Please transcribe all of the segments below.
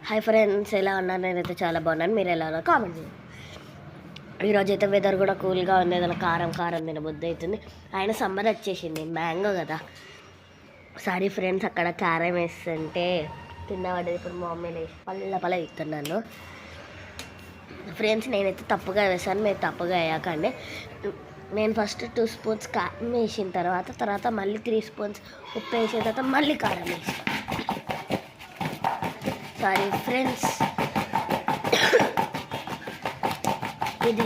Hi friends, ఎలా ఉన్నారు? నేనైతే చాలా బాగున్నాను. మీరు ఎలా ఉన్నారు కామెంట్ చేయండి. ఈరోజు అయితే వెదర్ కూడా కూల్గా ఉంది. ఏదైనా కారం కారం తినబుద్ధి అవుతుంది. ఆయన సమ్మర్ వచ్చేసింది, మ్యాంగో కదా. సారీ ఫ్రెండ్స్, అక్కడ కారం వేస్తుంటే తిన్నవాడు. ఇప్పుడు మా మమ్మీ లేచి పళ్ళ ఇస్తున్నాను. ఫ్రెండ్స్, నేనైతే తప్పుగా వేసాను, మీరు తప్పుగా వేయకండి. నేను ఫస్ట్ 2 స్పూన్స్ కారం వేసిన తర్వాత మళ్ళీ 3 స్పూన్స్ ఉప్పు వేసిన తర్వాత మళ్ళీ కారం వేసాను. Sorry friends. ఇది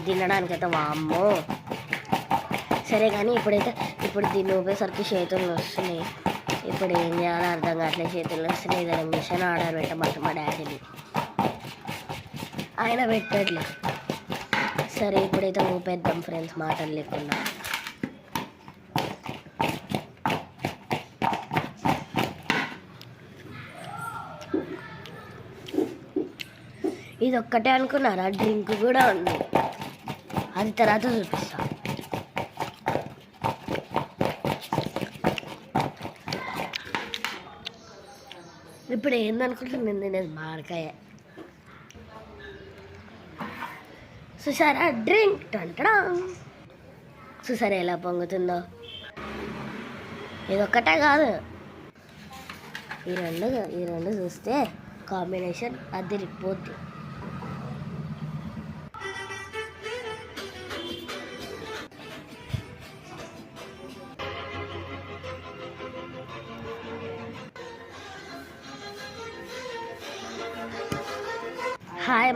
తినడానికి అయితే వామ్మో. సరే కానీ ఇప్పుడు దీన్ని ఊపేసరికి చేతులు వస్తున్నాయి. ఇప్పుడు ఏం చేయాలో అర్థం కావట్లేదు. చేతులు వస్తున్నాయి. ఏదైనా మిషన్ ఆర్డర్ పెట్టమంటే మా డాడీని, ఆయన పెట్టట్లేదు. సరే ఇప్పుడైతే ఊపేద్దాం ఫ్రెండ్స్, మాటలు లేకుండా. ఇది ఒక్కటే అనుకున్నారా? డ్రింక్ కూడా ఉంది, అది తర్వాత చూపిస్తా. ఇప్పుడు ఏందనుకుంటుంది నేను మామిడికాయ. చూసారా డ్రింక్ టంటడా, చూసారా ఎలా పొంగుతుందో. ఇదొక్కటే కాదు, ఈ రెండు చూస్తే కాంబినేషన్ అదిరిపోద్ది.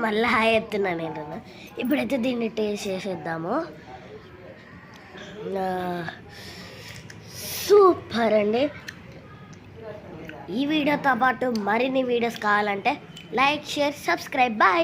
మళ్ళీ హాయ్ ఎత్తున్నా నేను. ఇప్పుడైతే దీన్ని టేస్ట్ చేసేద్దాము. సూపర్ అండి. ఈ వీడియోతో పాటు మరిన్ని వీడియోస్ కావాలంటే లైక్, షేర్, సబ్స్క్రైబ్. బాయ్.